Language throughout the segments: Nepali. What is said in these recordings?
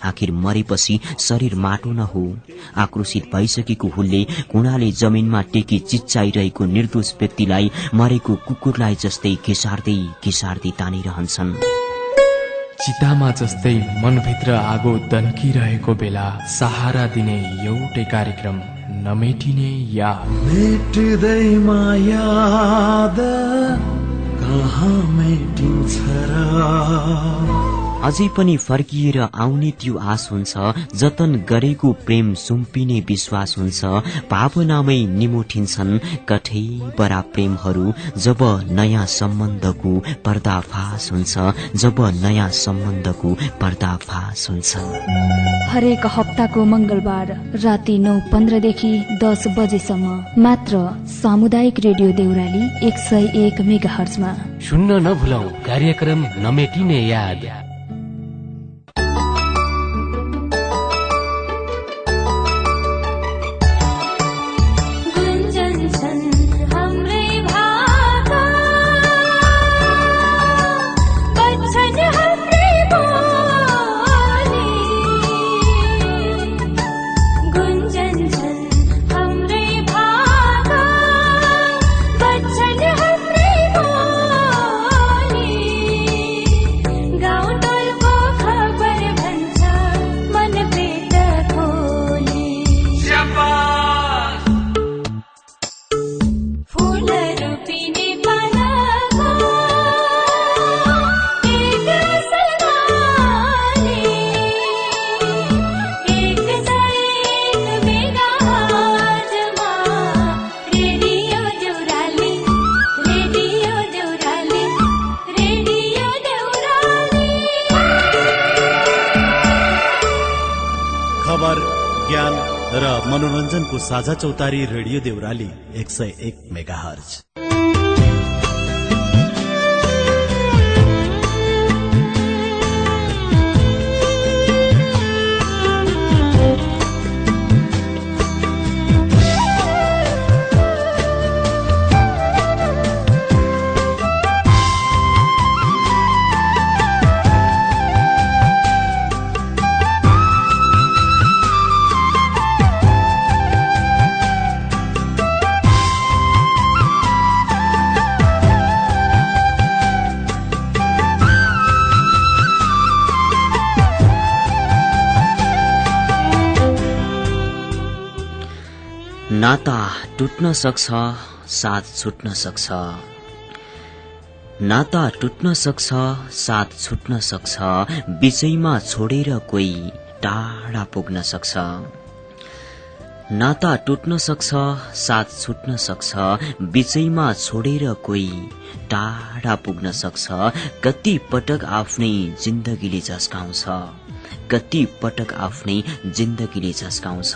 आखिर मरेपछि शरीर माटो न हो। आक्रोशित भइसकेको हुलले कुणाले जमिनमा टेकी चिच्चाइरहेको निर्दोष व्यक्तिलाई मरेको कुकुरलाई जस्तै घिसार्दै तानिरहन्छन्। चितामा जस्तै मनभित्र आगो दन्किरहेको बेला सहारा दिने एउटै कार्यक्रम नमेटिने याद। मेटिँदैमा याद कहाँ मेटिन्छ र? अझै पनि फर्किएर आउने त्यो आश हुन्छ, जतन गरेको प्रेम सुम्पिने विश्वास हुन्छ। भावनामै निमोठिन्छन् कठै बरा प्रेमहरू जब नयाँ सम्बन्धको पर्दाफास हुन्छ, जब नयाँ सम्बन्धको पर्दाफास हुन्छ। हरेक हप्ताको मंगलबार राति 9:15 देखि 10 बजेसम्म मात्र सामुदायिक रेडियो देउराली 101 मेगाहर्जमा सुन्न नभुलौ कार्यक्रम नमेटिने याद। मनोरञ्जनको साझा चौतारी रेडियो देउराली 101 मेगाहर्ज। नाता टुट्न सक्छ, साथ छुट्न सक्छ। नाता टुट्न सक्छ, साथ छुट्न सक्छ। बिचैमा छोडेर कोही टाढा पुग्न सक्छ। नाता टुट्न सक्छ, साथ छुट्न सक्छ। बिचैमा छोडेर कोही टाढा पुग्न सक्छ। कति पटक आफ्नै जिन्दगीले झस्काउँछ, कति पटक आफ्नै जिन्दगीले झस्काउँछ।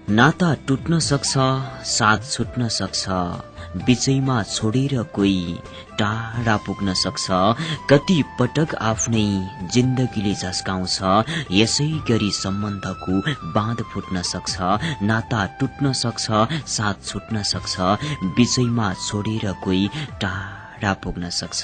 नाता टुट्न सक्छ, साथ छुट्न सक्छ। बिचैमा छोडेर कोही टाढा पुग्न सक्छ। कति पटक आफ्नै जिन्दगीले झस्काउँछ। यसै गरी सम्बन्धको बाँध फुट्न सक्छ। नाता टुट्न सक्छ, साथ छुट्न सक्छ। बिचैमा छोडेर कोही टाढा पुग्न सक्छ।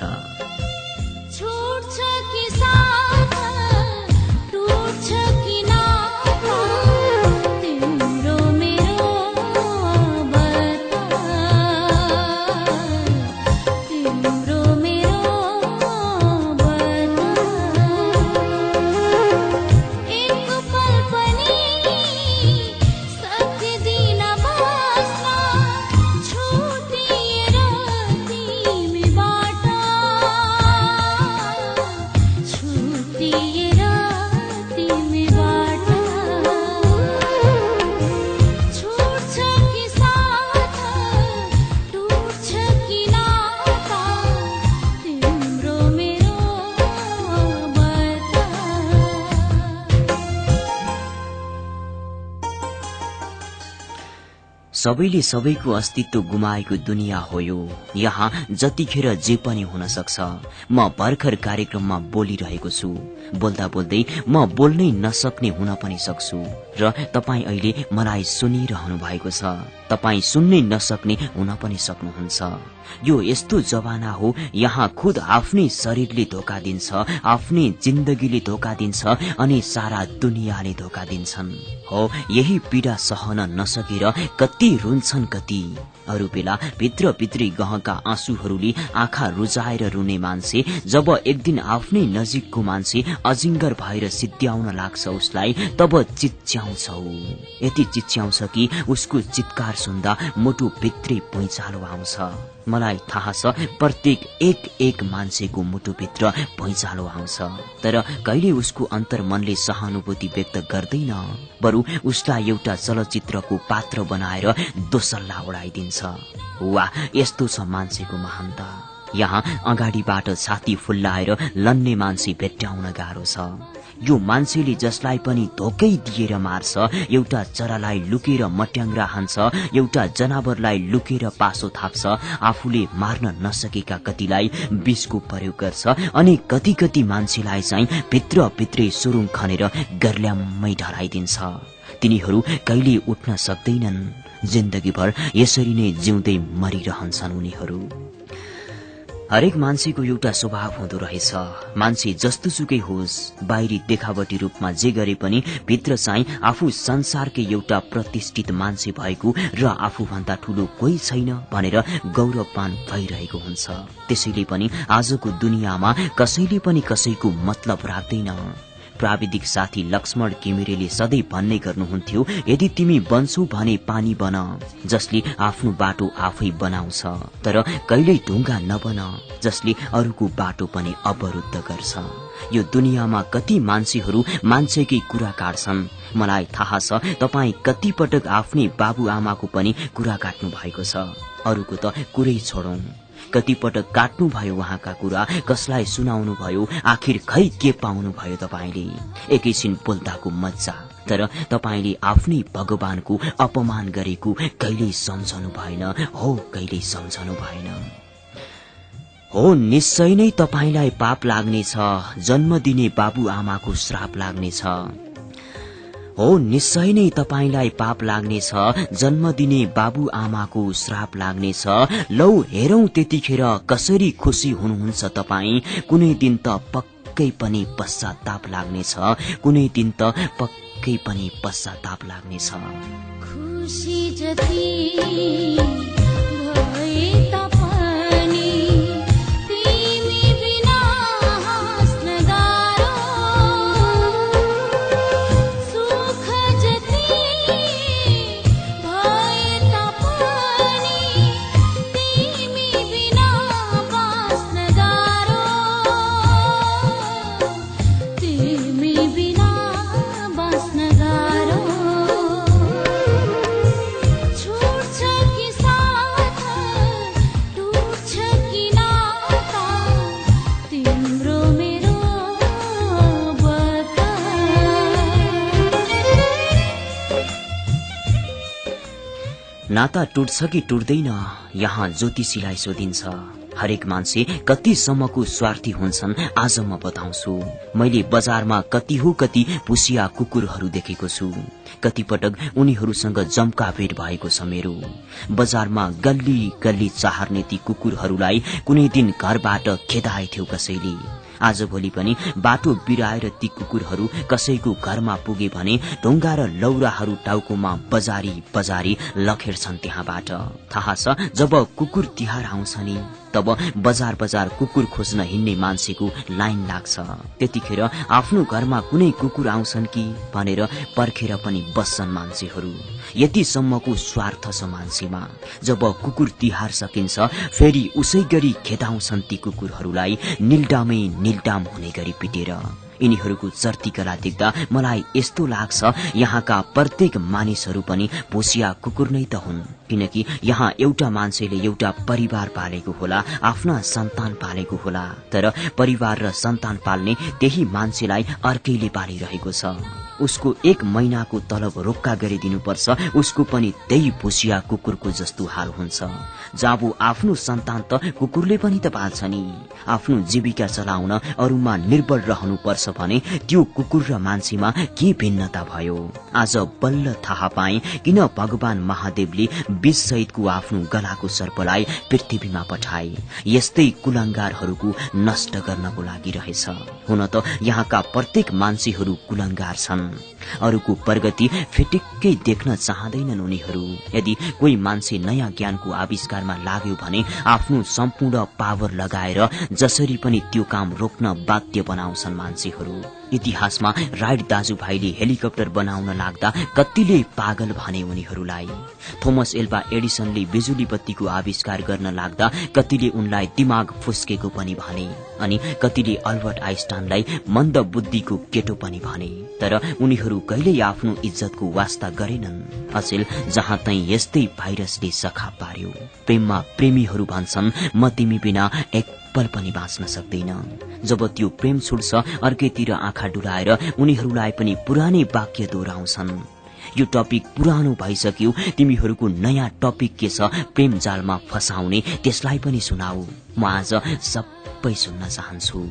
छू सबैले सबैको अस्तित्व गुमाएको दुनिया हो यो। यहाँ जतिखेर जे पनि हुन सक्छ। म भर्खर कार्यक्रममा बोलिरहेको छु। बोल्दा बोल्दै म बोल्नै नसक्ने हुन पनि सक्छु र तपाईँ अहिले मलाई सुनिरहनु भएको छ। तपाईँ सुन्नै नसक्ने हुन पनि सक्नुहुन्छ। यो यस्तो जमाना हो, यहाँ खुद आफ्नै शरीरले धोका दिन्छ, आफ्नै जिन्दगीले धोका दिन्छ अनि सारा दुनियाँले धोका दिन्छन्। हो, यही पीडा सहन नसकेर कति रुन्छन् कति। अरू बेला भित्रभित्री गहका आँसुहरूले आँखा रुजाएर रुने मान्छे जब एक दिन आफ्नै नजिकको मान्छे अजिङ्गर भएर सिद्ध्याउन लाग्छ उसलाई, तब चिच्याउँछौ। यति चिच्याउँछ कि उसको चित्कार सुन्दा मुटु भित्रै भुइँचालो आउँछ। मलाई थाहा छ प्रत्येक एक मान्छेको मुटुभित्र भुइँचालो आउँछ, तर कहिले उसको अन्तर्मनले सहानुभूति व्यक्त गर्दैन, बरु उसलाई एउटा चलचित्रको पात्र बनाएर दोसल्ला उडाइदिन्छ। वाह, यस्तो छ मान्छेको महानता। यहाँ अगाडिबाट छाती फुल्लाएर लन्ने मान्छे भेट्टाउन गाह्रो छ। यो मान्छेले जसलाई पनि धोकै दिएर मार्छ, एउटा चरालाई लुकेर मट्याङ्ग्रा हान्छ, एउटा जनावरलाई लुकेर पासो थाप्छ, आफूले मार्न नसकेका कतिलाई विषको प्रयोग गर्छ अनि कति मान्छेलाई चाहिँ भित्रै सुरुङ खनेर गर्ल्याम्मै ढलाइदिन्छ। तिनीहरू कहिले उठ्न सक्दैनन्। जिन्दगीभर यसरी नै जिउँदै मरिरहन्छन् उनीहरू। हरेक मान्छेको एउटा स्वभाव हुँदो रहेछ। मान्छे जस्तो सुकै होस्, बाहिरी देखावटी रूपमा जे गरे पनि भित्र चाहिँ आफू संसारकै एउटा प्रतिष्ठित मान्छे भएको र आफूभन्दा ठूलो कोही छैन भनेर गौरवमान भइरहेको हुन्छ। त्यसैले पनि आजको दुनियाँमा कसैले पनि कसैको मतलब राख्दैन। प्राविधिक साथी लक्ष्मण घिमिरेले सधैँ भन्ने गर्नुहुन्थ्यो, यदि तिमी बन्छौ भने पानी बन, जसले आफ्नो बाटो आफै बनाउँछ, तर कहिल्यै ढुङ्गा नबन, जसले अरूको बाटो पनि अवरुद्ध गर्छ। यो दुनियाँमा कति मान्छेहरू मान्छेकै कुरा काट्छन्। मलाई थाहा छ तपाईँ कति पटक आफ्नै बाबुआमाको पनि कुरा काट्नु भएको छ। अरूको त कुरै छोडौं, कति पटक काट्नु भयो उहाँका कुरा, कसलाई सुनाउनु भयो, आखिर खै के पाउनु भयो तपाईले? एकैछिन बोल्दाको मज्जा, तर तपाईले आफ्नै भगवानको अपमान गरेको कहिल्यै सम्झनु भएन। हो, कहिल्यै सम्झनु भएन। हो, निश्चय नै तपाईलाई पाप लाग्नेछ, जन्म दिने बाबुआमाको श्राप लाग्नेछ। हो, निश्चय नै तपाईलाई पाप लाग्नेछ, जन्म दिने बाबुआमाको श्राप लाग्नेछ। लौ हेरौं त्यतिखेर कसरी खुसी हुनुहुन्छ तपाईँ। कुनै दिन त पक्कै पनि पश्चाताप लाग्नेछ, कुनै दिन त पक्कै पनि पश्चाताप लाग्नेछ। खुसी जति भए तापनि तिमी बिना हाँस्न गाह्रो, सुख जति भए तापनि तिमी बिना बाँच्न गाह्रो, तिमी बिना बाँच्न गाह्रो। छुट्छ कि साथ, टुट्छ कि नाता, तिम्रो मेरो बता। नाता टुट्छ कि टुट्दैन, यहाँ ज्योतिषीलाई सोधिन्छ। हरेक मान्छे कतिसम्मको स्वार्थी हुन्छन् आज म बताउँछु। मैले बजारमा कति हो कति पुसिया कुकुरहरू देखेको छु। कति पटक उनीहरूसँग जम्का भेट भएको छ मेरो। बजारमा गल्ली गल्ली चाहर्ने ती कुकुरहरूलाई कुनै दिन घरबाट खेदाएथ्यो कसैले। आजभोलि पनि बाटो बिराएर ती कुकुरहरू कसैको घरमा पुगे भने ढुङ्गा र लौराहरू टाउकोमा बजारी बजारी लखेर्छन् त्यहाँबाट। थाहा छ जब कुकुर तिहार आउँछ नि, तब बजार बजार कुकुर खोज्न हिँड्ने मान्छेको लाइन लाग्छ। त्यतिखेर आफ्नो घरमा कुनै कुकुर आउँछन् कि भनेर पर्खेर पनि बस्छन् मान्छेहरू। यतिसम्मको स्वार्थ छ मान्छेमा। जब कुकुर तिहार सकिन्छ फेरि उसै गरी खेदाउँछन् ती कुकुरहरूलाई, निल्डामै निल्डाम हुने गरी पिटेर। यिनीहरूको चर्तीकला देख्दा मलाई यस्तो लाग्छ यहाँका प्रत्येक मानिसहरू पनि भुसिया कुकुर नै त हुन्। किनकि यहाँ एउटा मान्छेले एउटा परिवार पालेको होला, आफ्ना सन्तान पालेको होला, तर परिवार र सन्तान पाल्ने त्यही मान्छेलाई अर्कैले पालिरहेको छ। उसको 1 महिनाको तलब रोक्का गरिदिनुपर्छ, उसको पनि त्यही भुसिया कुकुरको जस्तो हाल हुन्छ। जाबु आफ्नो सन्तान त कुकुरले पनि त पाल्छ नि। आफ्नो जीविका चलाउन अरूमा निर्भर रहनुपर्छ भने त्यो कुकुर र मान्छेमा के भिन्नता भयो? आज बल्ल थाहा पाए किन भगवान महादेवले विष सहितको आफ्नो गलाको सर्पलाई पृथ्वीमा पठाए। यस्तै कुलंगारहरूको नष्ट गर्नको लागि रहेछ। हुन त यहाँका प्रत्येक मान्छेहरू कुलंगार छन्। अरूको प्रगति फिटिक्कै देख्न चाहँदैनन् उनीहरू। यदि कोही मान्छे नयाँ ज्ञानको आविष्कारमा लाग्यो भने आफ्नो सम्पूर्ण पावर लगाएर जसरी पनि त्यो काम रोक्न बाध्य बनाउँछन् मान्छेहरू। इतिहासमा राइट दाजुभाइले हेलिकप्टर बनाउन लाग्दा कतिले पागल भने उनीहरूलाई। थोमस एल्वा एडिसनले बिजुली बत्तीको आविष्कार गर्न लाग्दा कतिले उनलाई दिमाग फुस्केको पनि भने, अनि कतिले अल्बर्ट आइन्स्टाइनलाई मन्द बुद्धिको केटो पनि भने। तर उनीहरू कहिल्यै आफ्नो इज्जतको वास्ता गरेनन्। अचेल जहाँ तै यस्तै भाइरसले सखा पार्यो। प्रेममा प्रेमीहरू भन्छन् म तिमी बिना एक पल पनि बाँच्न सक्दैन। जब त्यो प्रेम छुट्छ अर्कैतिर आँखा डुलाएर उनीहरूलाई पनि पुरानै वाक्य दोहोऱ्याउँछन्। यो टपिक पुरानो भइसक्यो, तिमीहरूको नयाँ टपिक के छ प्रेम जालमा फसाउने, त्यसलाई पनि सुनाऊ। म आज सबै सुन्न चाहन्छु।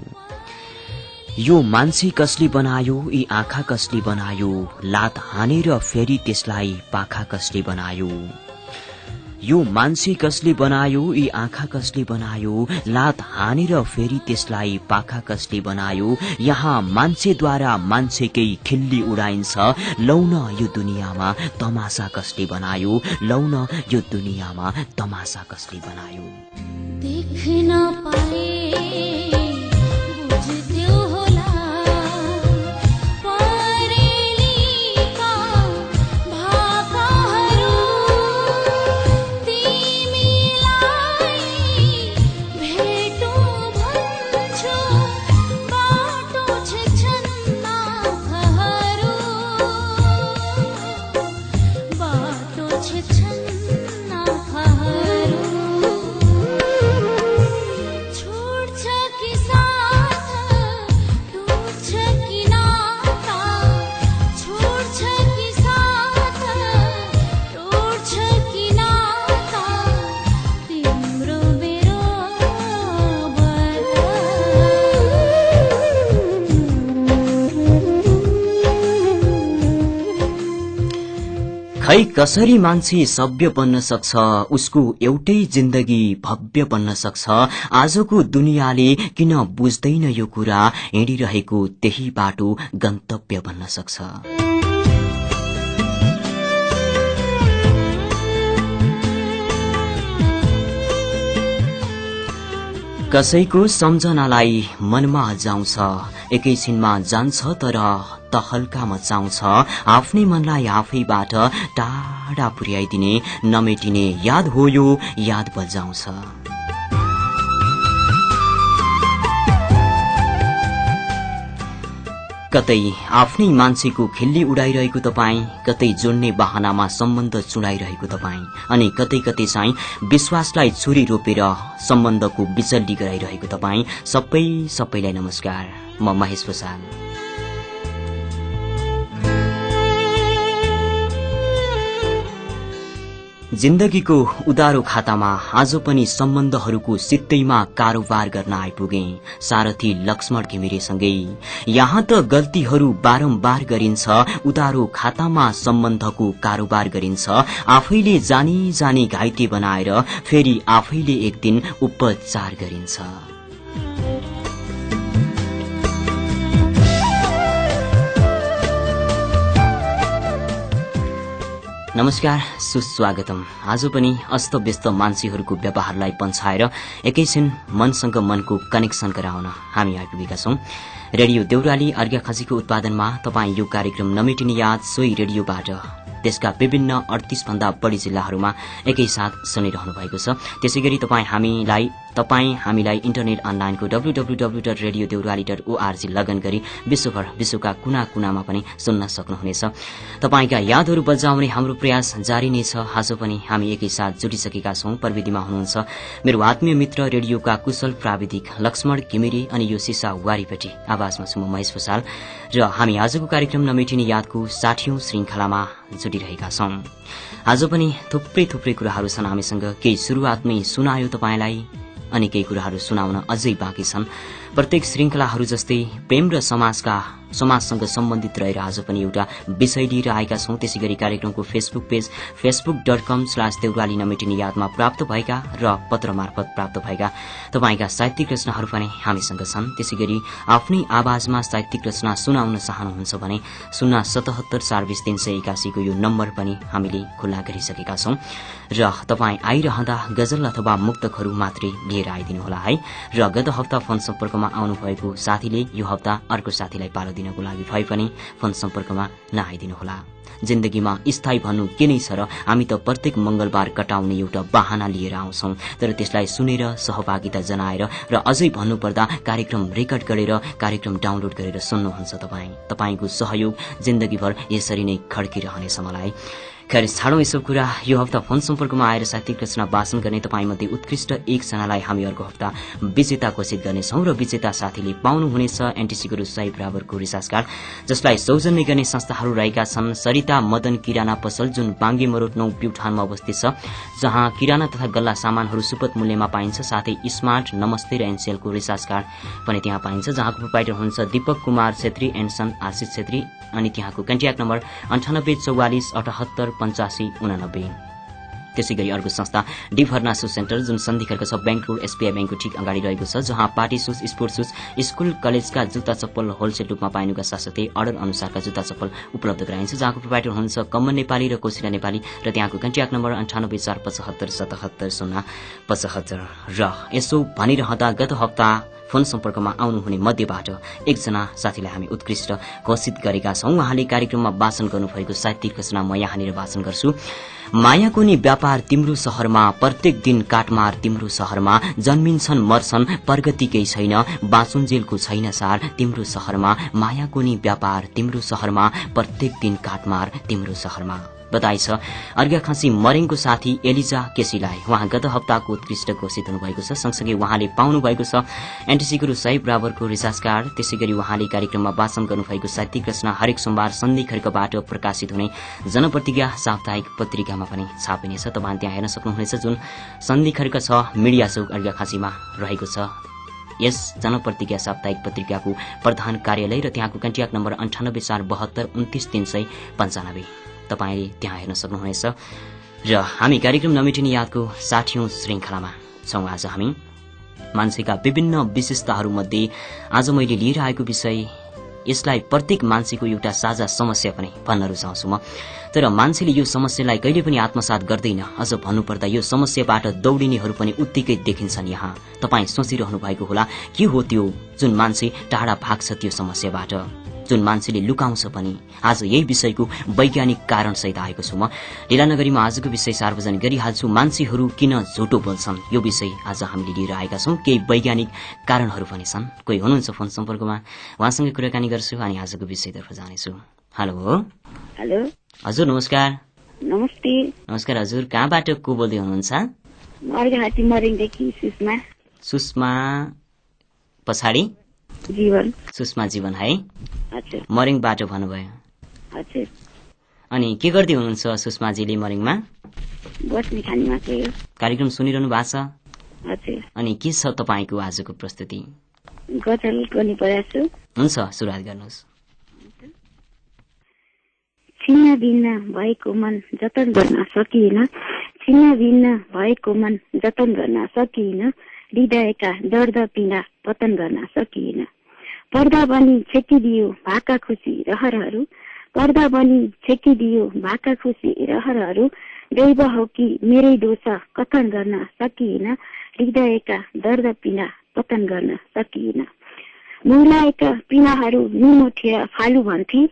यो मान्छे कसले बनायो, यी आँखा कसले बनायो, लात हानेर फेरि त्यसलाई पाखा कसले बनायो। यो मान्छे कसले बनायो, यी आँखा कसले बनायो, लात हानेर फेरि त्यसलाई पाखा कसले बनायो। यहाँ मान्छेद्वारा मान्छेकै खिल्ली उडाइन्छ। लौन यो दुनियाँमा तमासा कसले बनायो, लौन यो दुनियाँमा तमासा कसले बनायो। देख्न पाए बुझ्थ्यौ होला परेलीका भाकाहरू। तिमीलाई भेटौँ भन्छु, बाटो छेक्छन् आँखाहरू, बाटो छेक्छन् आँखाहरू। छोड्छ कि साथ, टुट्छ कि नाता, छोड्छ कि साथ, टुट्छ कि नाता, तिम्रो मेरो खै कसरी मान्छे सभ्य बन्न सक्छ, उसको एउटै जिन्दगी भव्य बन्न सक्छ। आजको दुनियाँले किन बुझ्दैन यो कुरा, हिँडिरहेको त्यही बाटो गन्तव्य बन्न सक्छ। कसैको सम्झनालाई मनमा जाउँछ, एकैछिनमा जान्छ तर तहल्का मचाउँछ। आफ्नै मनलाई आफैबाट टाढा पुर्याइदिने नमेटिने याद हो यो, याद बजाउँछ। कतै आफ्नै मान्छेको खिल्ली उडाइरहेको तपाईँ, कतै जोड्ने बहानामा सम्बन्ध चुडाइरहेको तपाईँ, अनि कतै कतै चाहिँ विश्वासलाई छुरी रोपेर सम्बन्धको बिचल्ली गराइरहेको तपाईँ, सबैलाई नमस्कार। म महेश प्रसाद। जिन्दगीको उदारो खातामा आज पनि सम्बन्धहरूको सित्तैमा कारोबार गर्न आइपुगे सारथी लक्ष्मण घिमिरेसँगै। यहाँ त गल्तीहरू बारम्बार गरिन्छ, उदारो खातामा सम्बन्धको कारोबार गरिन्छ। आफैले जानी जानी घाइते बनाएर फेरि आफैले एक दिन उपचार गरिन्छ। नमस्कार, सुस्वागतम। आज पनि अस्तव्यस्त मान्छेहरूको व्यवहारलाई पन्छाएर एकैछिन मनसँग मनको कनेक्सन गराउन हामी आइपुगेका छौं। रेडियो देउराली अर्घाखाँचीको उत्पादनमा तपाईँ यो कार्यक्रम नमेटिने याद सोही रेडियोबाट देशका विभिन्न 38 भन्दा बढ़ी जिल्लाहरूमा एकैसाथ सुनिरहनु भएको छ। त्यसैगरी तपाईँ हामीलाई तपाईँ हामीलाई इन्टरनेट अनलाइनको www.radiodeurali.org लगइन गरी विश्वभर विश्वका कुना कुनामा पनि सुन्न सक्नुहुनेछ। तपाईँका यादहरू बजाउने हाम्रो प्रयास जारी नै छ। आज पनि हामी एकैसाथ जुटिसकेका छौं। प्रविधिमा हुनुहुन्छ मेरो आत्मीय मित्र रेडियोका कुशल प्राविधिक लक्ष्मण घिमिरे अनि यो सिसा वारीपट्टि आवाजमा छु म महेश भूषाल र हामी आजको कार्यक्रम नमेटिने यादको 60औं श्रृंखलामा जुटिरहेका छौं। आज पनि थुप्रै कुराहरू छन् हामीसँग। केही शुरूआतमै सुनायो तपाईलाई अनि केही कुराहरू सुनाउन अझै बाँकी छन्। प्रत्येक श्रृंखलाहरू जस्तै प्रेम र समाजसँग सम्बन्धित रहेर आज पनि एउटा विषय लिएर आएका छौं। त्यसैगरी कार्यक्रमको फेसबुक पेज facebook.com/देउराली नमेटिने यादमा प्राप्त भएका र पत्र मार्फत प्राप्त भएका तपाईका साहित्यिक रचनाहरू पनि हामीसँग छन्। त्यसैगरी आफ्नै आवाजमा साहित्यिक रचना सुनाउन चाहनुहुन्छ भने 077420381 को यो नम्बर पनि हामीले खुल्ला गरिसकेका छौं र तपाई आइरहँदा गजल अथवा मुक्तकहरू मात्रै लिएर आइदिनुहोला है। र गत हप्ता फोन सम्पर्कमा आउनुभएको साथीले यो हप्ता अर्को साथीलाई पालो दिनको लागि भए पनि फोन सम्पर्कमा नआइदिनुहोला। जिन्दगीमा स्थायी भन्नु के नै छ र हामी त प्रत्येक मंगलबार कटाउने एउटा बहाना लिएर आउँछौं, तर त्यसलाई सुनेर सहभागिता जनाएर र अझै भन्नुपर्दा कार्यक्रम रेकर्ड गरेर कार्यक्रम डाउनलोड गरेर सुन्नुहुन्छ तपाईको सहयोग जिन्दगीभर यसरी नै खड्किरहनेछ मलाई। खैर छाडौं यी सब कुरा। यो हप्ता फोन सम्पर्कमा आएर साहित्यिक रचना वाचन गर्ने तपाईमध्ये उत्कृष्ट एकजनालाई हामी अर्को हप्ता विजेता घोषित गर्नेछौं र विजेता साथीले पाउनुहुनेछ एनटीसी गुरु साई बराबरको रिसार्च कार्ड, जसलाई सौजन्य गर्ने संस्थाहरू रहेका छन् सरिता मदन किराना पसल, जुन बाङ्गे मरोड 9 प्युठानमा अवस्थित छ, जहाँ किराना तथा गल्ला सामानहरू सुपथ मूल्यमा पाइन्छ। साथै स्मार्ट, नमस्ते र एनसीएलको रिसार्च कार्ड पनि त्यहाँ पाइन्छ, जहाँको प्रोपाइटर हुनुहुन्छ दीपक कुमार छेत्री एन्ड सन आशिष छेत्री अनि त्यहाँको कन्ट्याक्ट नम्बर 9844788589। त्यसैगरी अर्को संस्था डी फर्नासो सेन्टर, जुन सन्धिखर्क छ बैंक रोड एसबीआई बैंकको ठीक अगाडि रहेको छ, जहाँ party shoes, sports shoes, school कलेजका जुत्ता चप्पल होलसेल रूपमा पाइनुका साथसाथै अर्डर अनुसारका जुत्ता चप्पल उपलब्ध गराइन्छ, जहाँको प्रोपाइटर हुनुहुन्छ कम्मन नेपाली र कोसिला नेपाली र त्यहाँको कन्ट्याक्ट नम्बर 9847777075। र यसो भनिरहँदा गत हप्ता फोन सम्पर्कमा आउनुहुने मध्येबाट एकजना साथीलाई हामी उत्कृष्ट घोषित गरेका छौं। उहाँले कार्यक्रममा वाचन गर्नुभएको साहित्यिक रचना म यहाँनिर वाचन गर्छु। मायाको नि व्यापार तिम्रो शहरमा, प्रत्येक दिन काटमार तिम्रो शहरमा, जन्मिन्छन् मर्छन् प्रगति केही छैन, बाँचुन्जेलको छैन सार तिम्रो शहरमा। मायाको नि व्यापार तिम्रो शहरमा, प्रत्येक दिन काटमार तिम्रो शहरमा। बताइ छ अर्घाखाँसी मरेङको साथी एलिजा केसीलाई। उहाँ गत हप्ताको उत्कृष्ट घोषित हुनुभएको छ। सँगसँगै उहाँले पाउनु भएको छ एनटीसी गुरु साई बराबरको रिसार्च कार्ड। त्यसैगरी उहाँले कार्यक्रममा वाचन गर्नुभएको साहित्यिक रचना हरेक सोमबार सन्धिखर्कबाट प्रकाशित हुने जनप्रतिज्ञा साप्ताहिक पत्रिकामा पनि छापिनेछ। तपाईँ त्यहाँ हेर्न सक्नुहुनेछ, जुन सन्धिखर्क छ मिडिया चौक अर्घाखाँसीमा रहेको छ। यस जनप्रतिज्ञा साप्ताहिक पत्रिकाको प्रधान कार्यालय र त्यहाँको कन्ट्याक्ट नम्बर 9847729395। तपाईले त्यहाँ हेर्न सक्नुहुनेछ। र हामी कार्यक्रम नमेटिने यादको 60औं श्रृंखलामा छौं। आज हामी मान्छेका विभिन्न विशेषताहरूमध्ये आज मैले लिएर आएको विषय, यसलाई प्रत्येक मान्छेको एउटा साझा समस्या पनि भन्न रुचाउँछु म। तर मान्छेले यो समस्यालाई कहिले पनि आत्मसात गर्दैन। अझ भन्नुपर्दा यो समस्याबाट दौडिनेहरू पनि उत्तिकै देखिन्छन्। यहाँ तपाई सोचिरहनु भएको होला, के हो त्यो जुन मान्छे टाढा भाग्छ त्यो समस्याबाट, जुन मान्छेले लुकाउँछ पनि। आज यही विषयको वैज्ञानिक कारण सहित आएको छु म। लीलानगरीमा आजको विषय सार्वजनिक गरिहाल्छु, मान्छेहरू किन झुटो बोल्छन्। यो विषय आज हामीले लिएर आएका छौं। केही वैज्ञानिक कारणहरू पनि छन्। कोही हुनुहुन्छ फोन सम्पर्कमा, उहाँसँग कुराकानी गर्छु अनि आजको विषयतर्फ जानेछु। हेलो हेलो हजुर, नमस्कार। नमस्ते। नमस्कार हजुर, कहाँबाट को बोल्दै हुनुहुन्छ? अर्घाखाँसी मरेङदेखि सुषमा। सुषमा पछाडि जीवन। सुषमा जीवन है, हजुर। मरेङबाट भन्नुभयो। हजुर। अनि के गर्दै हुनुहुन्छ सुषमाजीले मरेङमा? बस्ने खानीमा के हो? कार्यक्रम सुनिरहनु भएको छ? हजुर। अनि के छ तपाईको आजको प्रस्तुति? गजल गर्ने प्रयास छु। हुन्छ, सुरुवात गर्नुहोस्। छिन्न भिन्न भएको मन जतन गर्न सकिएन, छिन्न भिन्न भएको मन जतन गर्न सकिएन, हृदयका दर्द पीडा पतन गर्न सकिएन। पर्दा बनी छेकिदियो भाका खुसी रहरहरू, पर्दा बनी छेकिदियो भाका खुसी रहरहरू, दैव हो कि मेरै दोष कथन गर्न सकिएन, हृदयका दर्द पीडा पतन गर्न सकिएन। मौलाएका पीडाहरू निमोठेर फालु भन्थे,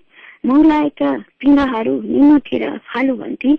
मौलाएका पीडाहरू निमोठेर फालु भन्थे,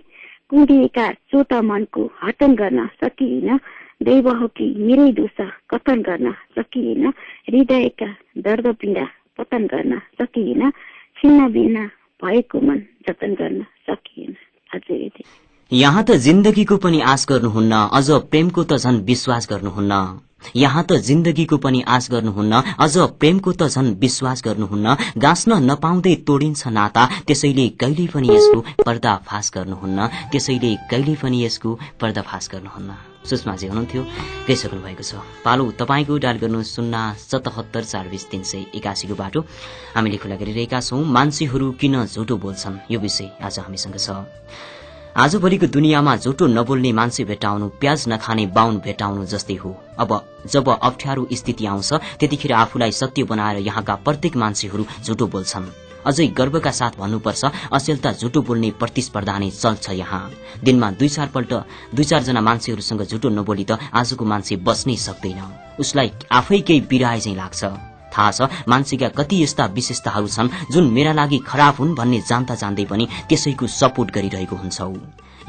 कुदिएका चोट मनको हतन गर्न सकिएन, दैव हो कि मेरै दोष कथन गर्न सकिएन हृदयका दर्द पीडा पतन गर्न सकिएन छिन्न भिन्न भएको मन जतन गर्न सकिएन। हजुर यति। यहाँ त जिन्दगीको पनि आश गर्नुहुन्न, अझ प्रेमको त झन् विश्वास गर्नुहुन्न। यहाँ त जिन्दगीको पनि आश गर्नुहुन्न, अझ प्रेमको त झन् विश्वास गर्नुहुन्न। गाँच्न नपाउँदै तोडिन्छ नाता, त्यसैले कहिले पनि यसको पर्दाफास गर्नुहुन्न, त्यसैले कहिले पनि यसको पर्दाफास गर्नुहुन्न। सुषमाजी हुनुहुन्थ्यो, गइसक्नु भएको छ। पालो तपाईको डायल गर्नु 077 420 381 को बाटो हामीले खुला गरिरहेका छौं। मान्छेहरू किन झुटो बोल्छन्, यो विषय आज हामीसँग छ। आजभोलिको दुनियाँमा झुटो नबोल्ने मान्छे भेटाउनु प्याज नखाने बाहुन भेटाउनु जस्तै हो। अब जब अप्ठ्यारो स्थिति आउँछ त्यतिखेर आफूलाई सत्य बनाएर यहाँका प्रत्येक मान्छेहरू झुटो बोल्छन्। अझै गर्वका साथ भन्नुपर्छ, अश्लीलता झुटो बोल्ने प्रतिस्पर्धा नै चल्छ यहाँ। दिनमा 2-4 जना मान्छेहरूसँग झुटो नबोली त आजको मान्छे बस्नै सक्दैन। उसलाई आफै केही बिराए चाहिँ लाग्छ। थाहा छ मान्छेका कति यस्ता विशेषताहरू छन् जुन मेरा लागि खराब हुन् भन्ने जान्दा जान्दै पनि त्यसैको सपोर्ट गरिरहेको हुन्छौ।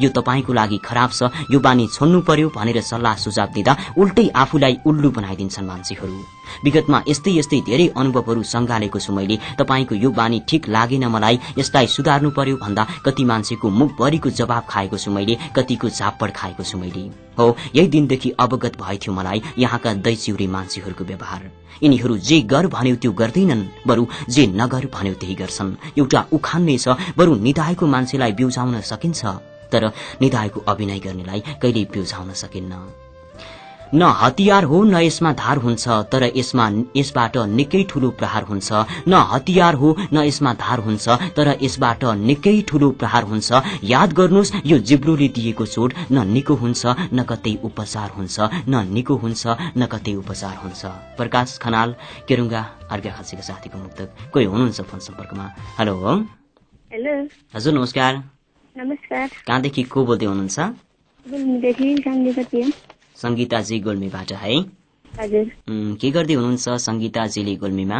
यो तपाईको लागि खराब छ, यो बानी छोड्नु पर्यो भनेर सल्लाह सुझाव दिँदा उल्टै आफूलाई उल्लु बनाइदिन्छन् मान्छेहरू। विगतमा यस्तै धेरै अनुभवहरू संगालेको छु मैले। तपाईको यो बानी ठिक लागेन मलाई, यसलाई सुधार्नु पर्यो भन्दा कति मान्छेको मुखभरिको जवाब खाएको छु मैले, कतिको झापड खाएको छु मैले। हो, यही दिनदेखि अवगत भएथ्यो मलाई यहाँका दैचिउरी मान्छेहरूको व्यवहार। यिनीहरू जे गर भन्यो त्यो गर्दैनन्, बरु जे नगर भन्यो त्यही गर्छन्। एउटा उखान नै छ, बरु निधाएको मान्छेलाई बिउझाउन सकिन्छ तर निधाएको अभिनय गर्नेलाई कहिल्यै बिउझाउन सकिन्न। न हतियार हो न यसमा धार हुन्छ, तर यसबाट निकै ठूलो प्रहार हुन्छ। न हतियार हो न यसमा धार हुन्छ, तर यसबाट निकै ठूलो प्रहार हुन्छ। याद गर्नुस् यो जिब्रोले दिएको चोट, न निको हुन्छ न कतै उपचार हुन्छ, न निको हुन्छ न कतै उपचार हुन्छ। प्रकाश खनाल केरुङ्गा अर्घाखाँचीका साथीको मुक्तक। कोही हुनुहुन्छ फोन सम्पर्कमा? हेलो। हेलो हजुर नमस्कार। नमस्कार। कहाँदेखि को बोल्दै हुनुहुन्छ? संगीताजी गोल्मीबाट है। हजुर। के गर्दै हुनुहुन्छ संगीताजीले गोल्मीमा?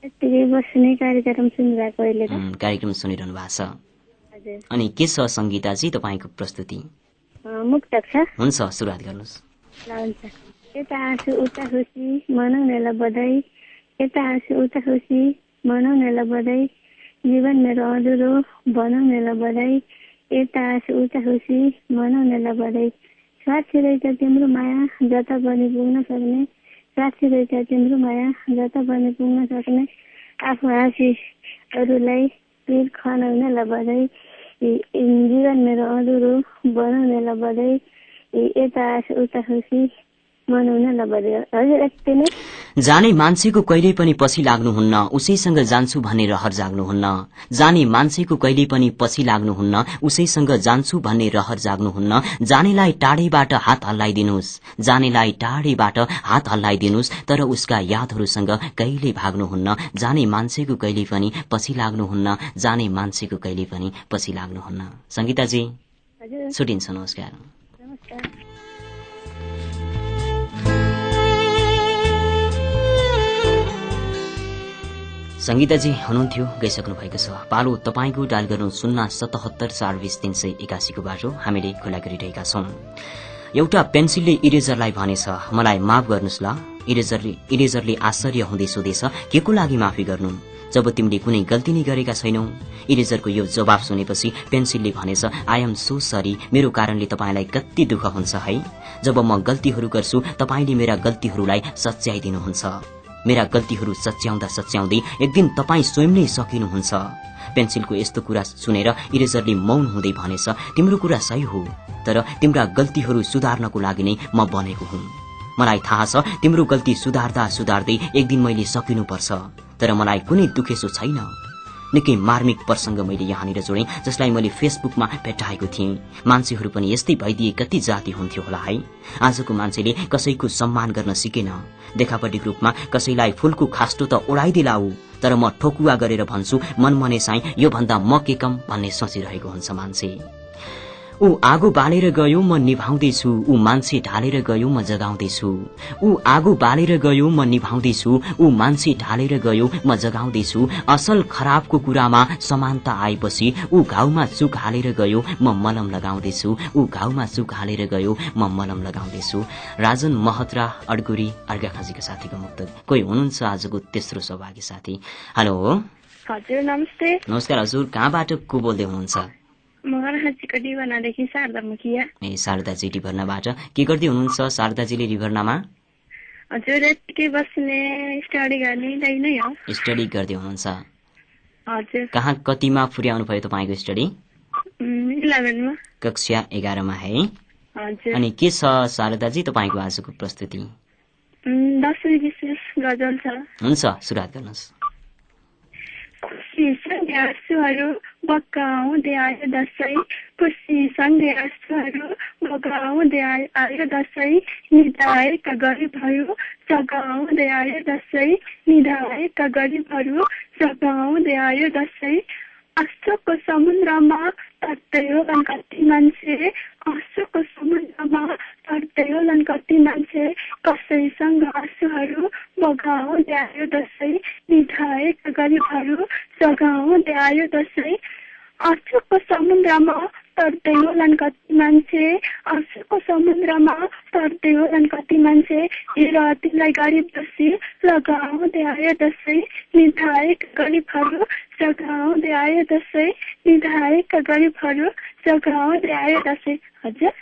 कार्यक्रम सुनिरहेको अहिले त। कार्यक्रम सुनिरहनु भएको छ। हजुर। अनि के छ संगीताजी तपाईको प्रस्तुति? मुक्तक छ। हुन्छ, सुरुवात गर्नुस्। हुन्छ। यता आँसु उता खुसी मनाउनेलाई बधाई, यता आँसु उता खुसी मनाउनेलाई बधाई, जीवन मेरो अधुरो बनाउनेलाई बधाई, यता आँसु उता खुसी मनाउनेलाई बधाई। साथी रहेछ तिम्रो माया जता पनि पुग्न सक्ने, साथी रहेछ तिम्रो माया जता पनि पुग्न सक्ने, आफू हाँसी अरूलाई पिर खनाउनेलाई बधाई, जीवन मेरो अधुरो बनाउनेलाई बधाई, यता आँसु उता खुसी मनाउनेलाई बधाई। हजुर यति नै। जाने मान्छेको कहिल्यै पनि पछि लाग्नुहुन्न, उसैसँग जान्छु भन्ने रहर जाग्नुहुन्न। जाने मान्छेको कहिल्यै पनि पछि लाग्नुहुन्न, उसैसँग जान्छु भन्ने रहर जाग्नुहुन्न। जानेलाई टाढैबाट हात हल्लाइदिनुस्, जानेलाई टाढैबाट हात हल्लाइदिनुस्, तर उसका यादहरूसँग कहिल्यै भाग्नुहुन्न। जाने मान्छेको कहिल्यै पनि पछि लाग्नुहुन्न, जाने मान्छेको कहिल्यै पनि पछि लाग्नुहुन्न। संगीताजी छुटिन्छ, नमस्कार। नमस्कार। संगीताजी हुनुहुन्थ्यो, गइसक्नु भएको छ। पालो तपाईको डायल गर्नु 077 420 381 को बाटो हामीले खुला गरिरहेका छौं। एउटा पेन्सिलले इरेजरलाई भनेछ, मलाई माफ गर्नुस् ल। इरेजरले आश्चर्य हुँदै सोधेछ, के को लागि माफी गर्नु जब तिमीले कुनै गल्ती नै गरेका छैनौ? इरेजरको यो जवाब सुनेपछि पेन्सिलले भनेछ, आई एम सो सरी, मेरो कारणले तपाईलाई कति दुःख हुन्छ है। जब म गल्तीहरू गर्छु तपाईले मेरा गल्तीहरूलाई सच्याइदिनुहुन्छ। मेरा गल्तीहरू सच्याउँदै एक दिन तपाई स्वयं नै सकिनुहुन्छ। पेन्सिलको यस्तो कुरा सुनेर इरेजरले मौन हुँदै भनेछ, तिम्रो कुरा सही हो, तर तिम्रा गल्तीहरू सुधार्नको लागि नै म बनेको हुँ। मलाई थाहा छ तिम्रो गल्ती सुधार्दै एक दिन मैले सकिनुपर्छ, तर मलाई कुनै दुखेसो छैन। निकै मार्मिक प्रसंग मैले यहाँनिर जोडेँ, जसलाई मैले फेसबुकमा भेटाएको थिएँ। मान्छेहरू पनि यस्तै भइदिए कति जाति हुन्थ्यो होला है। आजको मान्छेले कसैको सम्मान गर्न सिकेन। देखापट्टिको रूपमा कसैलाई फूलको खास्टो त ओढाइदिलाऊ, तर म ठोकुवा गरेर भन्छु मनमने साई, यो भन्दा म के कम भन्ने सोचिरहेको हुन्छ मान्छे। ऊ आगो बालेर गयो म निभाउँदैछु, ऊ मान्छे ढालेर गयो म जगाउँदैछु। ऊ आगो बालेर गयो म निभाउँदैछु, ऊ मान्छे ढालेर गयो म जगाउँदैछु। असल खराबको कुरामा समानता आएपछि ऊ घाउमा चुक हालेर गयो म मलम लगाउँदैछु, ऊ घाउमा चुक हालेर गयो म मलम लगाउँदैछु। राजन महत्रा अडगुरी अर्घाखाँचीका साथीको मुक्तक। कोही हुनुहुन्छ आजको तेस्रो सहभागी साथी। हेलो हजुर नमस्ते। नमस्कार हजुर, कहाँबाट को बोल्दै हुनुहुन्छ? म अर्घाखाँचीको डिभर्नादेखि शारदा मुखिया। ए शारदाजी डिभर्नाबाट के गर्दै हुनुहुन्छ शारदाजीले डिभर्नामा? हजुर यतिकै बस्ने स्टडी गर्ने नै हो। स्टडी गर्दै हुनुहुन्छ? हजुर। कहाँ कतिमा पुर्याउनु भयो तपाईँको स्टडी? 11 मा। कक्षा 11 मा है। हजुर। अनि के छ शारदाजी तपाईँको आजको प्रस्तुति? दशैं विशेष गजल छ। हुन्छ सुरुवात गर्नुहोस्। खुसी सँगै आँसुहरू बगाउँदै आयो दशैं, खुसी सँगै आँसुहरू बगाउँदै आयो दशैं, निधाएका गरिबहरू जगाउँदै आयो दशैं, निधाएका गरिबहरू जगाउँदै आयो दशैं। आँसुको समुद्रमा तर्दै होलान् कति मान्छे, आँसुको समुद्रमा तर्दै होलान् कति मान्छे, कसैसँग आँसुहरू बगाउँदै आयो दशैं, निधाएका गरिबहरू जगाउँदै आयो दशैं। आँसुको समुद्रमा तर्दै होलान् कति मान्छे, आँसुको समुद्रमा तर्दै होलान् कति मान्छे, हेर तिमीलाई गरिब दोषी लगाउँदै आयो दशैं, निधाएका गरिबहरू जगाउँदै आयो दशैं, निधाएका गरिबहरू जगाउँदै आयो दशैं। हजुर।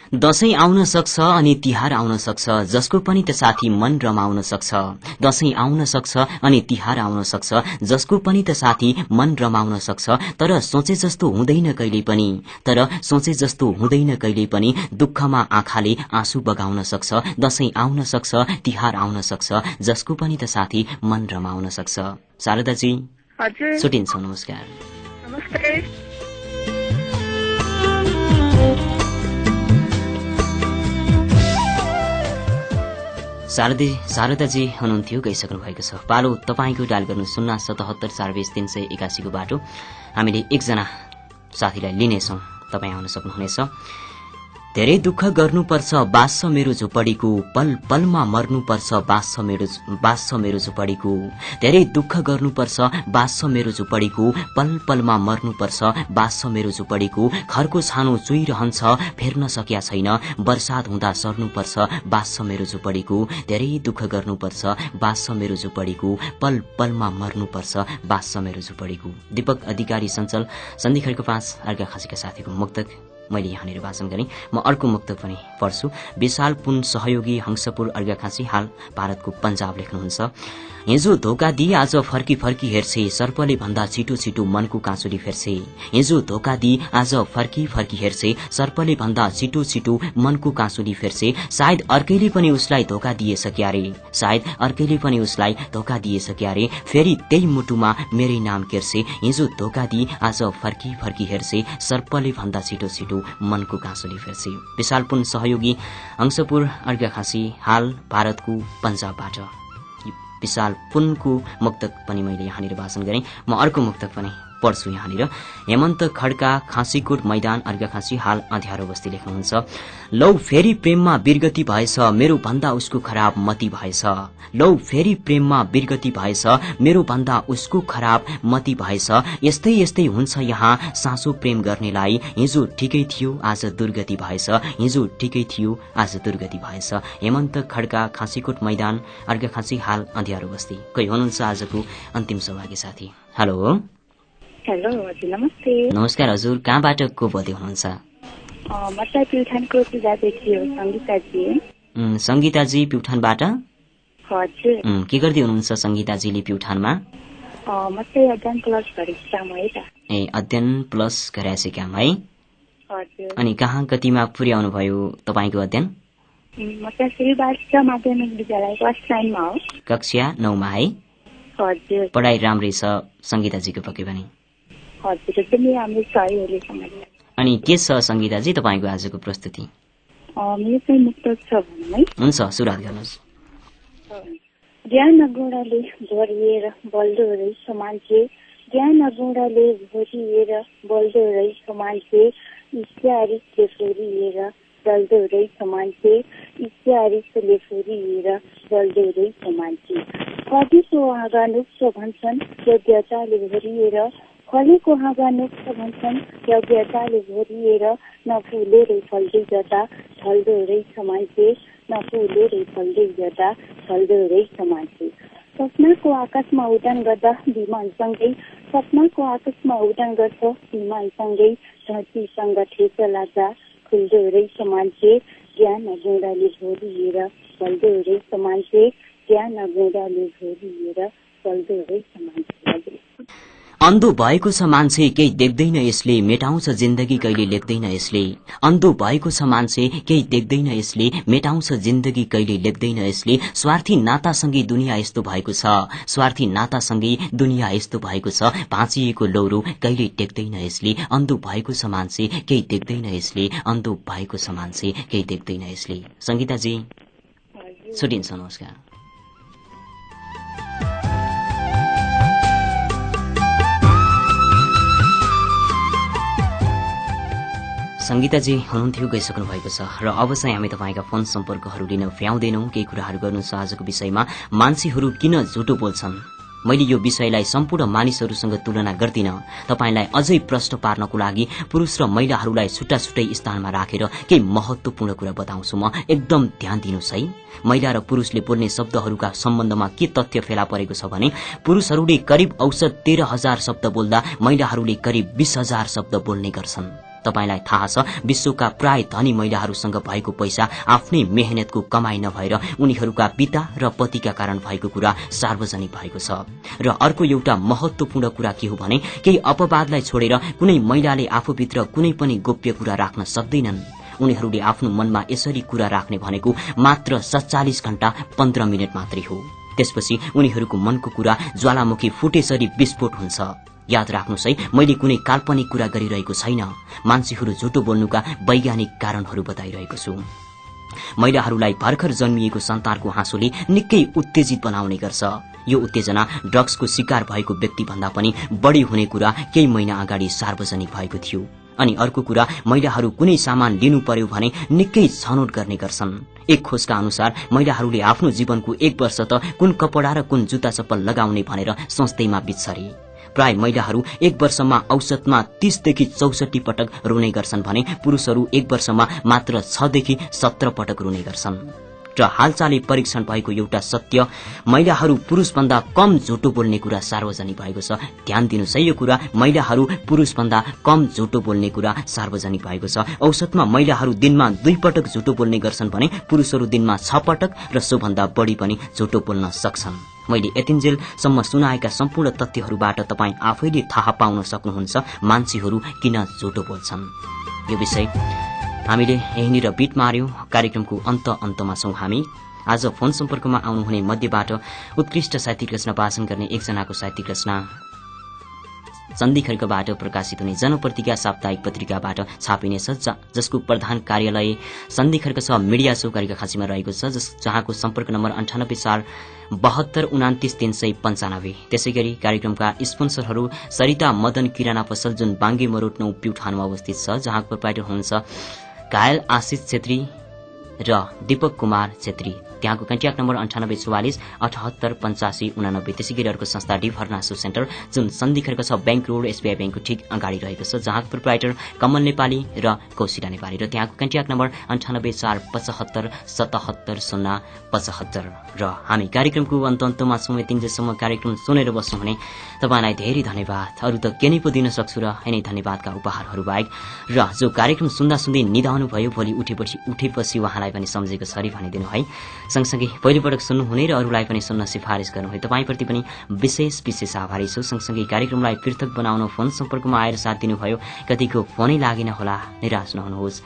दशैं आउन सक्छ अनि तिहार आउन सक्छ, जसको पनि त साथी मन रमाउन सक्छ। दशैं आउन सक्छ अनि तिहार आउन सक्छ, जसको पनि त साथी मन रमाउन सक्छ। तर सोचे जस्तो हुँदैन कहिले पनि, तर सोचे जस्तो हुँदैन कहिले पनि, दुःखमा आँखाले आँसु बगाउन सक्छ। दशैं आउन सक्छ, तिहार आउन सक्छ, जसको पनि त साथी मन रमाउन सक्छ। शारदाजी हजुर। छुटिन्छौँ, नमस्कार। नमस्ते। शारदाजी हुनुहुन्थ्यो, गइसक्नु भएको छ। पालो तपाईँको डायल गर्नु 077 420 381 को बाटो। हामीले एकजना साथीलाई लिनेछौँ, तपाईँ आउन सक्नुहुनेछ। धेरै दुःख गर्नुपर्छ बास छ मेरो झुपडीको, पल पलमा मर्नुपर्छ बास छ मेरो झुपडीको। धेरै दुःख गर्नुपर्छ बास छ मेरो झुपडीको, पल पलमा मर्नुपर्छ बास छ मेरो झुपडीको। खरको छानो चुइरहन्छ फेर्न सकिया छैन, बर्सात हुँदा सर्नुपर्छ बास छ मेरो झुपडीको। धेरै दुःख गर्नुपर्छ बास छ मेरो झुपडीको, पल पलमा मर्नुपर्छ बास छ मेरो झुपडीको। दीपक अधिकारी सञ्चल सन्धिखैरको 5 अर्घाखाँचीका साथीको मुक्तक मैले यहाँनिर वाचन गरेँ। म अर्को मुक्तक पनि पढ्छु। विशाल पुन सहयोगी हंसपुर अर्घाखाँची, हाल भारतको पञ्जाब लेख्नुहुन्छ। हिजो धोका दिई आज फर्की फर्की हेर्छे, सर्पले भन्दा छिटो छिटो मनको काँचुली फेर्छे। हिजो धोका दिई आज फर्की फर्की हेर्छे, सर्पले भन्दा छिटो छिटो मनको काँचुली फेर्छे। सायद अर्कैले पनि उसलाई धोका दिएछ क्यारे, सायद अर्कैले पनि उसलाई धोका दिएछ क्यारे, फेरि त्यही मुटुमा मेरै नाम केर्छे। हिजो धोका दिई आज फर्की फर्की हेर्छे, सर्पले भन्दा छिटो छिटो मनको काँचुली फेर्छे। विशालपुन सहयोगी हंसपुर अर्घाखाँची, हाल भारतको पञ्जाबबाट विशाल पुनको मुक्तक पनि मैले यहाँनिर वाचन गरेँ। म अर्को मुक्तक पनि पढ्छु यहाँनिर। हेमन्त खड्का, खाँसीकोट मैदान अर्घाखाँची, हाल अँध्यारो बस्ती लेख्नुहुन्छ। लौ फेरि प्रेममा विरगति भएछ, मेरो भन्दा उसको खराब मति भएछ। लौ फेरि प्रेममा विरगति भएछ, मेरो भन्दा उसको खराब मति भएछ। यस्तै यस्तै हुन्छ यहाँ साँचो प्रेम गर्नेलाई, हिजो ठिकै थियो आज दुर्गति भएछ, हिजो ठिकै थियो आज दुर्गति भएछ। हेमन्त खड्का, खाँसीकोट मैदान अर्घाखाँची, हाल अँध्यारो बस्ती। कोही हुनुहुन्छ आजको अन्तिम सहभागी साथी। हेलो। हेलो हजुर नमस्ते। नमस्कार हजुर, कहाँबाट को बोल्दै हुनुहुन्छ? म चाहिँ प्युठानको पूजादेखि हो, सङ्गीताजी। सङ्गीताजी प्युठानबाट? हजुर। के गर्दै हुनुहुन्छ सङ्गीताजीले प्युठानमा? म चाहिँ अध्ययन प्लस गरेको काम है त। ए अध्ययन प्लस गरेको काम है। हजुर। अनि कहाँ कतिमा पुर्याउनु भयो तपाईँको अध्ययन? म चाहिँ श्रीवात्स माध्यमिक विद्यालय क्लास 9 मा हो। कक्षा 9 मा है। हजुर। पढाइ राम्रै छ सङ्गीताजीको पक्कै पनि? हजुर एकदमै राम्रो छ अहिलेसम्म। अनि के छ सङ्गीताजी तपाईँको आजको प्रस्तुति? मेरो चाहिँ मुक्तक छ भन्नु है। हुन्छ सुरुवात गर्नुहोस्। ज्ञान गुणले भरिएर बल्दो रहेछ मान्छे, ज्ञान गुणले भरिएर बल्दो रहेछ मान्छे, इस्यारिसले फोरिएर जल्दो रहेछ मान्छे इस्यारिसले फोरिएर जल्दो रहेछ मान्छे कतिको हाँगा नुक्छ भन्छन् योग्यताले भरिएर फलेको हाँगा नुक्छ भन्छन् योग्यताले भरिएर नफुलेरै फल्दै जता ढल्दो रहेछ मान्छे नफुलेरै फल्दै जता ढल्दो रहेछ मान्छे सपनाको आकाशमा उडान गर्दा विमानसँगै सपनाको आकाशमा उडान गर्छ विमानसँगै धरतीसँग ठेस लाग्दा खुल्दो रहेछ मान्छे ज्ञान गुँडाले भरिएर फल्दो रहेछ मान्छे ज्ञान गुँडाले भरिएर फल्दो रहेछ मान्छे। अन्धो भएको छ मान्छे केही देख्दैन यसले मेटाउँछ जिन्दगी कहिले लेख्दैन यसले अन्धो भएको छ मान्छे केही देख्दैन यसले मेटाउँछ जिन्दगी कहिले लेख्दैन यसले स्वार्थी नातासँगै दुनिया यस्तो भएको छ स्वार्थी नातासँगै दुनिया यस्तो भएको छ भाँचिएको लौरो कहिले टेक्दैन यसले अन्धो भएको छ मान्छे केही देख्दैन यसले अन्धो भएको छ मान्छे केही देख्दैन यसले। संगीताजी छुट्टिन्छ, नमस्कार। संगीताजी हुनुहुन्थ्यो, गइसक्नु भएको छ र अब चाहिँ हामी तपाईँका फोन सम्पर्कहरू लिन भ्याउँदैनौं। केही कुराहरू गर्नु छ आजको विषयमा, मान्छेहरू किन झुटो बोल्छन्। मैले यो विषयलाई सम्पूर्ण मानिसहरूसँग तुलना गर्दिन, तपाईलाई अझै प्रश्न पार्नको लागि पुरुष र महिलाहरूलाई छुट्टा छुट्टै स्थानमा राखेर केही महत्वपूर्ण कुरा बताउँछु। म एकदम ध्यान दिनुस् है। महिला र पुरुषले बोल्ने शब्दहरूका सम्बन्धमा के तथ्य फेला परेको छ भने पुरुषहरूले करिब औसत 13,000 शब्द बोल्दा महिलाहरूले करिब 20,000 शब्द बोल्ने गर्छन्। तपाईलाई थाहा छ विश्वका प्राय धनी महिलाहरूसँग भएको पैसा आफ्नै मेहनतको कमाई नभएर उनीहरूका पिता र पतिका कारण भएको कुरा सार्वजनिक भएको छ। र अर्को एउटा महत्वपूर्ण कुरा के हो भने केही अपवादलाई छोडेर कुनै महिलाले आफूभित्र कुनै पनि गोप्य कुरा राख्न सक्दैनन्। उनीहरूले आफ्नो मनमा यसरी कुरा राख्ने भनेको मात्र 47 घण्टा 15 मिनट मात्रै हो। त्यसपछि उनीहरूको मनको कुरा ज्वालामुखी फुटेसरी विस्फोट हुन्छ। याद राख्नुस् है, मैले कुनै काल्पनिक कुरा गरिरहेको छैन। मान्छेहरू झुटो बोल्नुका वैज्ञानिक कारणहरू बताइरहेको छु। महिलाहरूलाई भर्खर जन्मिएको सन्तानको हाँसोले निकै उत्तेजित बनाउने गर्छ। यो उत्तेजना ड्रग्सको शिकार भएको व्यक्ति भन्दा पनि बढी हुने कुरा केही महिना अगाडि सार्वजनिक भएको थियो। अनि अर्को कुरा, महिलाहरू कुनै सामान लिनु पर्यो भने निकै छनौट गर्ने गर्छन्। एक खोजका अनुसार महिलाहरूले आफ्नो जीवनको 1 वर्ष त कुन कपडा र कुन जुत्ता चप्पल लगाउने भनेर सोच्दैमा बित्छरे। प्राय महिलाहरू 1 वर्षमा औसतमा 30 देखि 64 पटक रुने गर्छन् भने पुरुषहरू 1 वर्षमा मात्र 6 देखि 17 पटक रुने गर्छन्। र हालचालै परीक्षण भएको एउटा सत्य, महिलाहरू पुरुषभन्दा कम झुटो बोल्ने कुरा सार्वजनिक भएको छ। ध्यान दिनुस् है, यो कुरा महिलाहरू पुरुषभन्दा कम झुटो बोल्ने कुरा सार्वजनिक भएको छ। औसतमा महिलाहरू दिनमा 2 पटक झुटो बोल्ने गर्छन् भने पुरुषहरू दिनमा 6 पटक र सोभन्दा बढी पनि झुटो बोल्न सक्छन्। मैले यतिन्जेलसम्म सुनाएका सम्पूर्ण तथ्यहरूबाट तपाईँ आफैले थाहा पाउन सक्नुहुन्छ मान्छेहरू किन झुटो बोल्छन्। यो विषय हामीले यहीँनिर बिट मार्यौं। कार्यक्रमको अन्तमा छौं हामी। आज फोन सम्पर्कमा आउनुहुने मध्यबाट उत्कृष्ट साहित्यिक रचना वाचन गर्ने एकजनाको साहित्यिक रचना सन्धिखर्कबाट प्रकाशित हुने जनप्रतिज्ञा साप्ताहिक पत्रिकाबाट छापिनेछ, जसको प्रधान कार्यालय सन्धिखर्क 6 मिडिया चौक खाँचीमा रहेको छ, जहाँको सम्पर्क नम्बर 98 4 72 29 395। त्यसैगरी कार्यक्रमका स्पोन्सरहरू सरिता मदन किराना पसल, जुन बाङ्गे मरोड 9 प्युठानमा अवस्थित छ, जहाँ प्रोप्राइटर हुनुहुन्छ घायल आशिष छेत्री र दीपक कुमार छेत्री। त्यहाँको कन्ट्याक्ट नम्बर 9844 78 85 89। त्यसैगरी अर्को संस्था डिभर्ना सु सेन्टर, जुन सन्धिखर्क 6 बैंक रोड एसबीआई बैंकको ठीक अगाडि रहेको छ, जहाँ प्रोप्राइटर कमल नेपाली र कौशिला नेपाली। र त्यहाँको कन्ट्याक्ट नम्बर 98 4 75 77 075। र हामी कार्यक्रमको अन्तमा छौं। यतिन्जेलसम्म कार्यक्रम सुनेर बस्नुहुने तपाईलाई धेरै धन्यवाद। अरू त के नै पो दिन सक्छु र यिनै धन्यवादका उपहारहरू बाहेक। र जो कार्यक्रम सुन्दा सुन्दै निधाउनु भयो, भोलि उठेपछि उहाँलाई पनि सम्झेको छ अरे भनिदिनु है। सँगसँगै पहिलोपटक सुन्नुहुने र अरूलाई पनि सुन्न सिफारिस गर्नुहुने तपाईप्रति पनि विशेष आभारी छु। सँगसँगै कार्यक्रमलाई पृथक बनाउन फोन सम्पर्कमा आएर साथ दिनुभयो, कतिको फोनै लागेन होला, निराश नहुनुहोस्।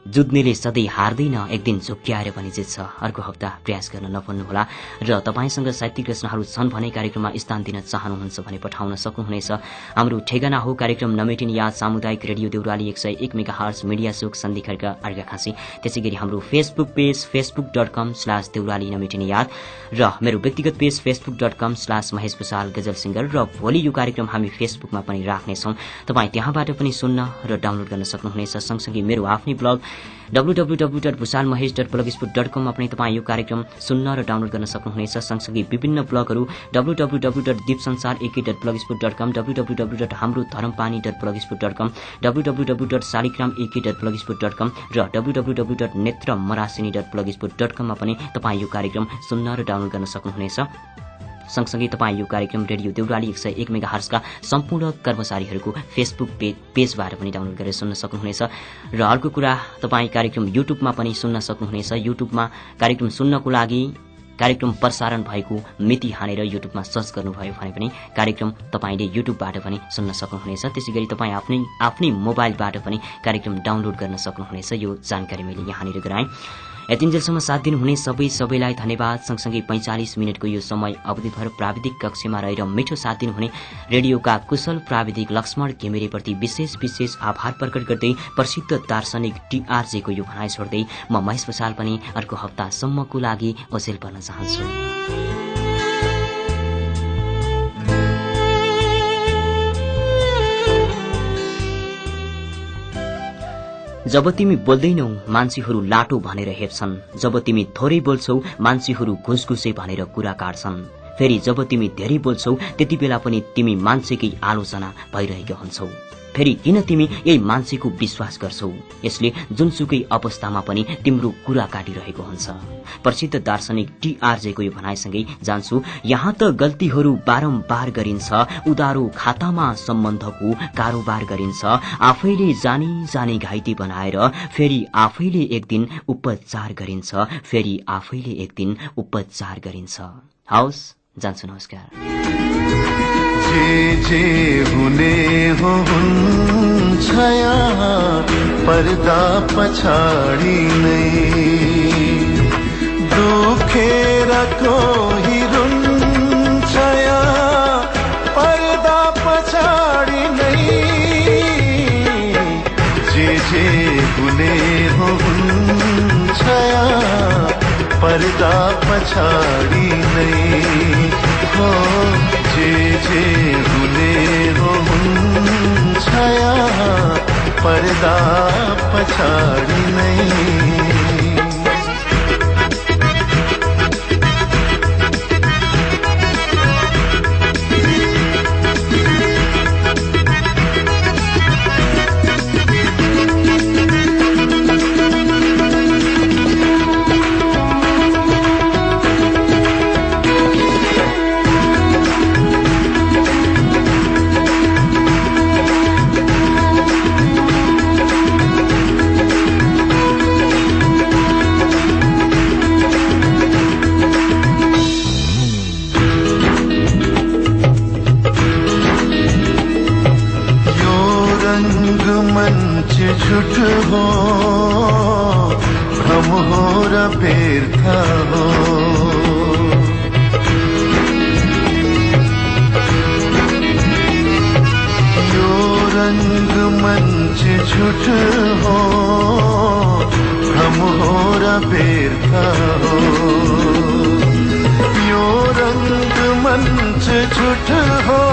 जुत्नेले सधैँ हार्दैन, एक दिन झुक्क्याएर पनि जित्छ। अर्को हप्ता प्रयास गर्न नभुल्नुहोला। र तपाईसँग साहित्यिक रचनाहरू छन् भने कार्यक्रममा स्थान दिन चाहनुहुन्छ भने पठाउन सक्नुहुनेछ। हाम्रो ठेगाना हो कार्यक्रम नमेटिने याद, सामुदायिक रेडियो देउराली 101 मेगाहर्ज, मिडिया चोक, सन्धिखर्क, अर्घाखाँची। त्यसै गरी हाम्रो फेसबुक पेज facebook.com/देउराली नमेटिने याद र मेरो व्यक्तिगत पेज facebook.com/महेश भुसाल गजल सिंगर। र भोलि यो कार्यक्रम हामी फेसबुकमा पनि राख्नेछौँ। तपाईँ त्यहाँबाट पनि सुन्न र डाउनलोड गर्न सक्नुहुनेछ। सँगसँगै मेरो आफ्नै ब्लग www.bhusalmahesh.blogspot.com मा पनि तपाईँ यो कार्यक्रम सुन्न र डाउनलोड गर्न सक्नुहुनेछ। सँगसँगै विभिन्न ब्लगहरू www.deepsansarek.blogspot.com, www.hamrodharampani.blogspot.com, www.saligram.ek.blogspot.com र www.netramarasini.blogspot.com मा पनि तपाईँ यो कार्यक्रम सुन्न र डाउनलोड गर्न सक्नुहुनेछ। सँगसँगै तपाईँ यो कार्यक्रम रेडियो देउराली 101 मेगाहर्जका सम्पूर्ण कर्मचारीहरूको फेसबुक पेजबाट पनि डाउनलोड गरेर सुन्न सक्नुहुनेछ। र अर्को कुरा, तपाईँ कार्यक्रम युट्युबमा पनि सुन्न सक्नुहुनेछ। युट्युबमा कार्यक्रम सुन्नको लागि कार्यक्रम प्रसारण भएको मिति हानेर युट्युबमा सर्च गर्नुभयो भने पनि कार्यक्रम तपाईँले युट्युबबाट पनि सुन्न सक्नुहुनेछ। त्यसै गरी तपाईँ आफ्नै मोबाइलबाट पनि कार्यक्रम डाउनलोड गर्न सक्नुहुनेछ। यो जानकारी मैले यहाँनिर गराएँ। यतिन्जेलसम्म साथ दिनुहुने सबैलाई धन्यवाद। सँगसँगै 45 मिनटको यो समय अवधिभर प्राविधिक कक्षमा रहेर मिठो साथ दिनुहुने रेडियोका कुशल प्राविधिक लक्ष्मण घिमिरेप्रति विशेष आभार प्रकट गर्दै प्रसिद्ध दार्शनिक टीआरजेको यो भनाइ छोड्दै म महेश भुसाल पनि अर्को हप्तासम्मको लागि ओझेल पर्न चाहन्छु। जब तिमी बोल्दैनौ मान्छेहरू लाटो भनेर हेप्छन्, जब तिमी थोरै बोल्छौ मान्छेहरू घुसघुसे भनेर कुरा काट्छन्, फेरि जब तिमी धेरै बोल्छौ त्यति बेला पनि तिमी मान्छेकै आलोचना भइरहेका हुन्छौ। फेरि किन तिमी यही मान्छेको विश्वास गर्छौ? यसले जुनसुकै अवस्थामा पनि तिम्रो कुरा काटिरहेको हुन्छ। प्रसिद्ध दार्शनिक टीआरजेको यो भनाइसँगै जान्छु। यहाँ त गल्तीहरू बारम्बार गरिन्छ, उधारो खातामा सम्बन्धको कारोबार गरिन्छ, आफैले जानी घाइते बनाएर फेरि आफैले एक दिन उपचार गरिन्छ, फेरि आफैले एक दिन उपचार गरिन्छ। हवस्, जान्छु, नमस्कार। जे हुने हो हुन्छ यहाँ पर्दा पछाडि नै, दुखेर कोही रुन्छ यहाँ पर्दा पछाडि नै, जे हुने हो हुन्छ यहाँ पर्दा पछाडि नै हो, जे हुने हो हुन्छ यहाँ पर्दा पछाडि नै। झुट हो भ्रम हो र व्यर्थ हो, यो रंग मंच झुट हो भ्रम हो र व्यर्थ हो, यो रंग मंच झुट हो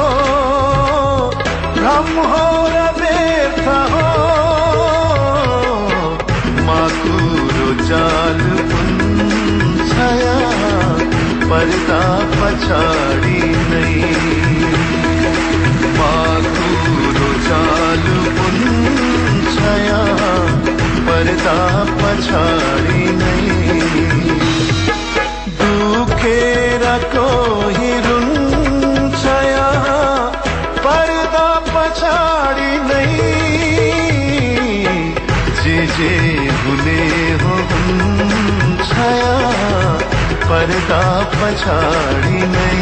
भ्रम हो र व्यर्थ हो, चाल हुन्छ यहाँ पर्दा पछाडि नै, माकुरो चाल हुन्छ यहाँ पर्दा पछाडि नै, दुखेर कोही रुन्छ यहाँ पर्दा पछाडि नै, जे हुने हो हुन्छ यहाँ पर्दा पछाडि नै।